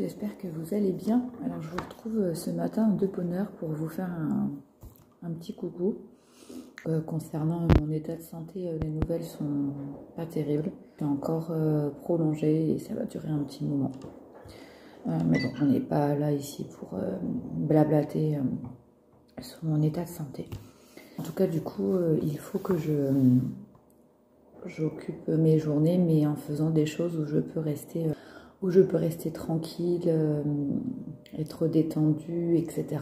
j'espère que vous allez bien. Alors je vous retrouve ce matin de bonne heure pour vous faire un petit coucou. Concernant mon état de santé, les nouvelles sont pas terribles. C'est encore prolongé et ça va durer un petit moment. Mais bon, on n'est pas là ici pour blablater sur mon état de santé. En tout cas, du coup, il faut que j'occupe mes journées, mais en faisant des choses où je peux rester tranquille, être détendue, etc.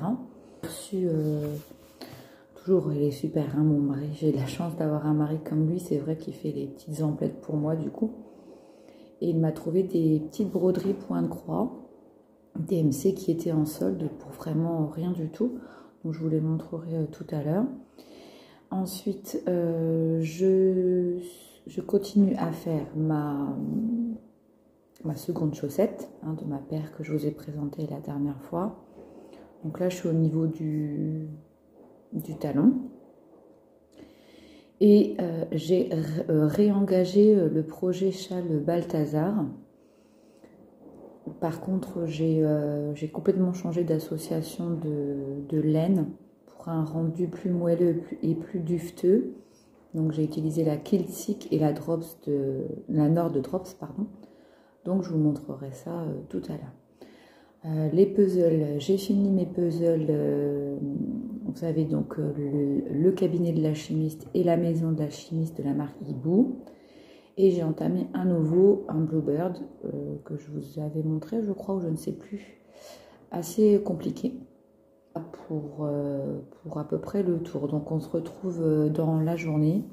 Toujours, il est super, hein, mon mari. J'ai la chance d'avoir un mari comme lui. C'est vrai qu'il fait les petites emplettes pour moi, du coup. Et il m'a trouvé des petites broderies point de croix, DMC, qui étaient en solde pour vraiment rien du tout. Donc, je vous les montrerai tout à l'heure. Ensuite, je continue à faire ma seconde chaussette, hein, de ma paire que je vous ai présentée la dernière fois. Donc là, je suis au niveau du talon. Et j'ai réengagé le projet Châle Balthazar. Par contre, j'ai complètement changé d'association de laine pour un rendu plus moelleux et plus dufteux. Donc j'ai utilisé la Kiltsick et la Nord Drops, pardon. Donc je vous montrerai ça tout à l'heure. Les puzzles, j'ai fini mes puzzles. Vous savez donc le cabinet de l'alchimiste et la maison de l'alchimiste de la marque Hibou. Et j'ai entamé un nouveau, un Bluebird, que je vous avais montré, je crois, ou je ne sais plus. Assez compliqué pour à peu près le tour. Donc on se retrouve dans la journée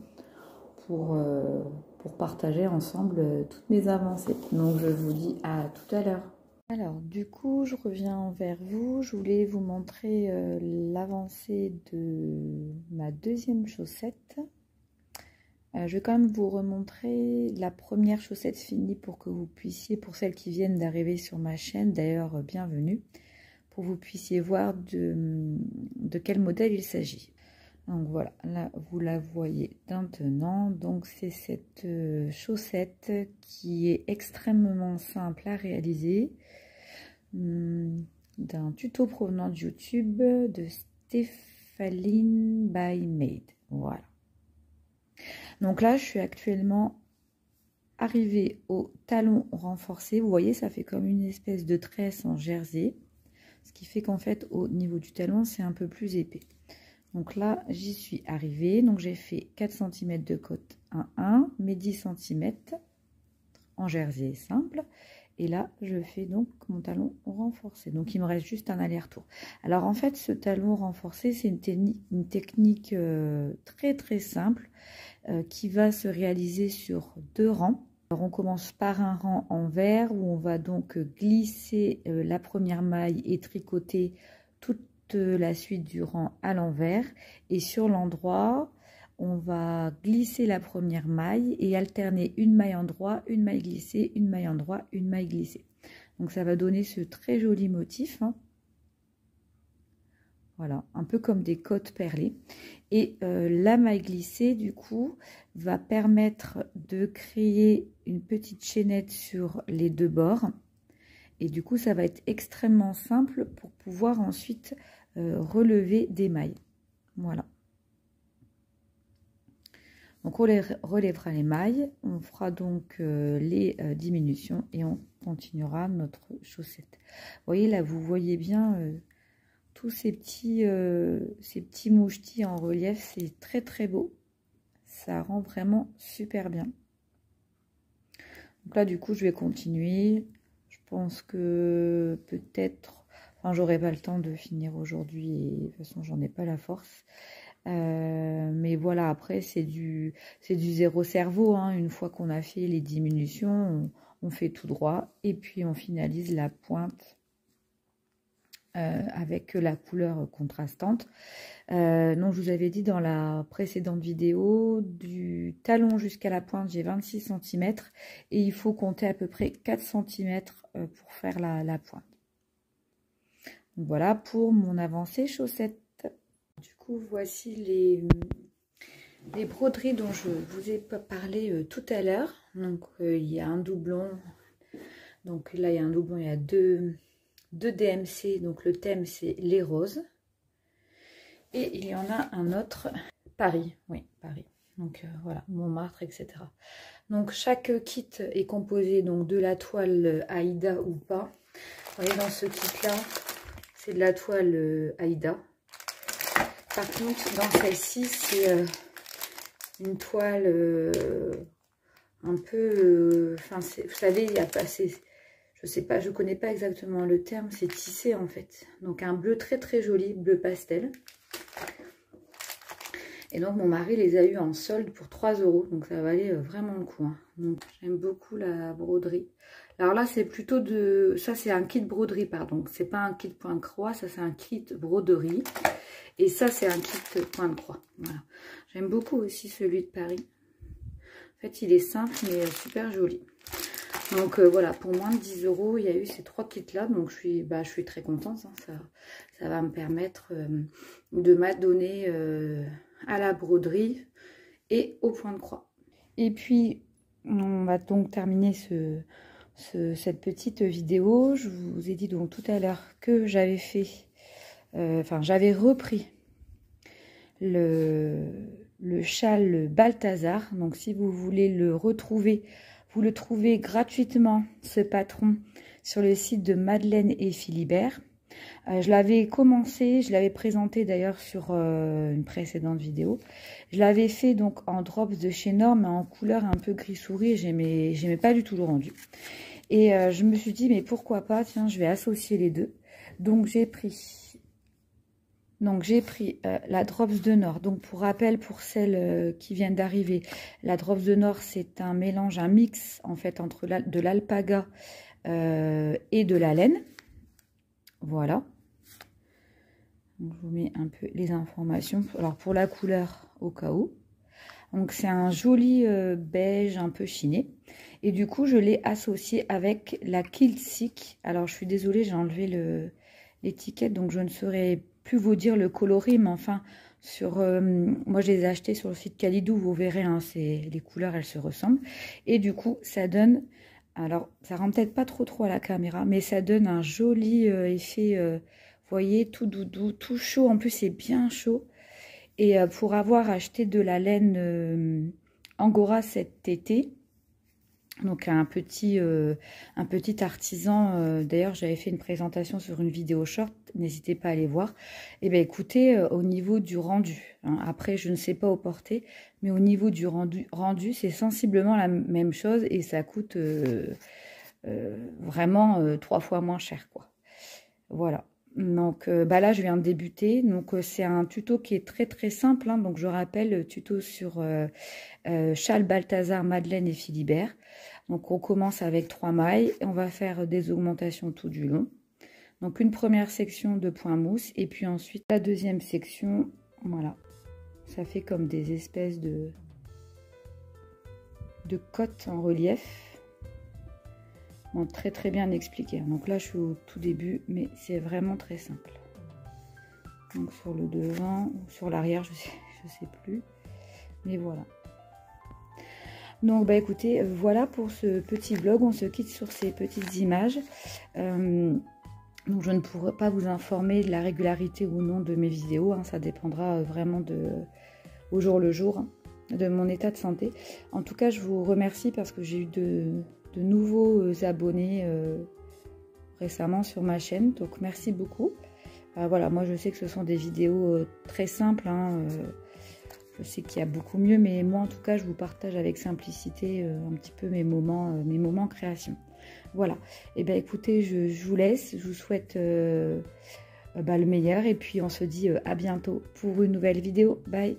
pour partager ensemble toutes mes avancées. Donc je vous dis à tout à l'heure. Alors du coup je reviens vers vous, je voulais vous montrer l'avancée de ma deuxième chaussette. Je vais quand même vous remontrer la première chaussette finie pour que vous puissiez, pour celles qui viennent d'arriver sur ma chaîne, d'ailleurs bienvenue, pour que vous puissiez voir de quel modèle il s'agit. Donc voilà, là vous la voyez maintenant. Donc c'est cette chaussette qui est extrêmement simple à réaliser, d'un tuto provenant de YouTube de Stéphaline by Made. Voilà. Donc là je suis actuellement arrivée au talon renforcé. Vous voyez, ça fait comme une espèce de tresse en jersey, ce qui fait qu'en fait au niveau du talon c'est un peu plus épais. Donc là, j'y suis arrivée. Donc j'ai fait 4 cm de côte 1-1, mes 10 cm en jersey simple. Et là, je fais donc mon talon renforcé. Donc il me reste juste un aller-retour. Alors en fait, ce talon renforcé, c'est une technique très très simple qui va se réaliser sur 2 rangs. Alors on commence par un rang en vert où on va donc glisser la première maille et tricoter toute la suite du rang à l'envers, et sur l'endroit on va glisser la première maille et alterner une maille endroit, une maille glissée, une maille endroit, une maille glissée. Donc ça va donner ce très joli motif, hein. Voilà, un peu comme des côtes perlées. Et la maille glissée du coup va permettre de créer une petite chaînette sur les 2 bords. Et du coup, ça va être extrêmement simple pour pouvoir ensuite relever des mailles. Voilà. Donc, on relèvera les mailles. On fera donc les diminutions et on continuera notre chaussette. Vous voyez, là, vous voyez bien tous ces petits mouchetis en relief. C'est très, très beau. Ça rend vraiment super bien. Donc là, du coup, je vais continuer. Je pense que peut-être, enfin, j'aurai pas le temps de finir aujourd'hui et de toute façon, j'en ai pas la force. Mais voilà, après, c'est du zéro cerveau, hein. Une fois qu'on a fait les diminutions, on fait tout droit et puis on finalise la pointe avec la couleur contrastante. Donc, je vous avais dit dans la précédente vidéo, du talon jusqu'à la pointe, j'ai 26 cm et il faut compter à peu près 4 cm pour faire la pointe. Donc, voilà pour mon avancée chaussette. Du coup, voici les broderies dont je vous ai parlé tout à l'heure. Donc, il y a un doublon Donc là, il y a un doublon, il y a deux DMC. Donc le thème, c'est les roses. Et il y en a un autre, Paris. Oui, Paris. Donc voilà, Montmartre, etc. Donc chaque kit est composé donc de la toile Aïda ou pas. Vous voyez, dans ce kit-là, c'est de la toile Aïda. Par contre, dans celle-ci, c'est une toile un peu... Enfin, vous savez, il y a passé... Je sais pas, je connais pas exactement le terme, c'est tissé en fait. Donc un bleu très très joli, bleu pastel. Et donc mon mari les a eu en solde pour 3 €. Donc ça valait vraiment le coup. Hein. Donc j'aime beaucoup la broderie. Alors là c'est plutôt de... Ça c'est un kit broderie, pardon. C'est pas un kit point de croix, ça c'est un kit broderie. Et ça c'est un kit point de croix. Voilà. J'aime beaucoup aussi celui de Paris. En fait il est simple mais super joli. Donc voilà, pour moins de 10 €, il y a eu ces 3 kits là. Donc je suis très contente. Hein. Ça va me permettre de m'adonner à la broderie et au point de croix. Et puis on va donc terminer cette petite vidéo. Je vous ai dit donc tout à l'heure que j'avais fait, j'avais repris le châle Balthazar. Donc si vous voulez le retrouver, vous le trouvez gratuitement, ce patron, sur le site de Madeleine et Philibert. Je l'avais commencé, je l'avais présenté d'ailleurs sur une précédente vidéo. Je l'avais fait donc en drops de chez Norme, mais en couleur un peu gris souris. J'aimais pas du tout le rendu. Et je me suis dit, mais pourquoi pas, tiens, je vais associer les deux. Donc j'ai pris la Drops de Nord. Donc pour rappel, pour celles qui viennent d'arriver, la Drops de Nord, c'est un mélange, un mix en fait entre de l'alpaga et de la laine. Voilà. Donc, je vous mets un peu les informations. Alors pour la couleur, au cas où. Donc c'est un joli beige un peu chiné. Et du coup, je l'ai associé avec la Kiltsic. Alors je suis désolée, j'ai enlevé l'étiquette, donc je ne saurais plus vous dire le coloris, mais enfin moi je les ai achetés sur le site Kalidou, vous verrez, hein, les couleurs elles se ressemblent. Et du coup ça donne, alors ça rend peut-être pas trop à la caméra, mais ça donne un joli effet, vous voyez, tout doudou, tout chaud. En plus c'est bien chaud. Et pour avoir acheté de la laine Angora cet été, donc un petit artisan, d'ailleurs j'avais fait une présentation sur une vidéo short, n'hésitez pas à aller voir. Et bien écoutez, au niveau du rendu, hein, après je ne sais pas au porter, mais au niveau du rendu c'est sensiblement la même chose et ça coûte vraiment 3 fois moins cher, quoi. Voilà. Donc là je viens de débuter, donc c'est un tuto qui est très simple, hein. Donc je rappelle, tuto sur châle Balthazar, Madeleine et Philibert. Donc on commence avec 3 mailles et on va faire des augmentations tout du long. Donc une première section de point mousse et puis ensuite la deuxième section. Voilà, ça fait comme des espèces de côtes en relief. Bon, très bien expliqué. Donc là je suis au tout début, mais c'est vraiment très simple. Donc sur le devant ou sur l'arrière, je sais plus, mais voilà. Donc bah écoutez, voilà pour ce petit vlog. On se quitte sur ces petites images. Donc je ne pourrai pas vous informer de la régularité ou non de mes vidéos, hein. Ça dépendra vraiment au jour le jour, hein, de mon état de santé. En tout cas je vous remercie parce que j'ai eu de nouveaux abonnés récemment sur ma chaîne, donc merci beaucoup. Voilà, moi je sais que ce sont des vidéos très simples, hein, je sais qu'il y a beaucoup mieux, mais moi en tout cas je vous partage avec simplicité un petit peu mes moments création. Voilà, et bien écoutez, je vous laisse, je vous souhaite le meilleur et puis on se dit à bientôt pour une nouvelle vidéo. Bye.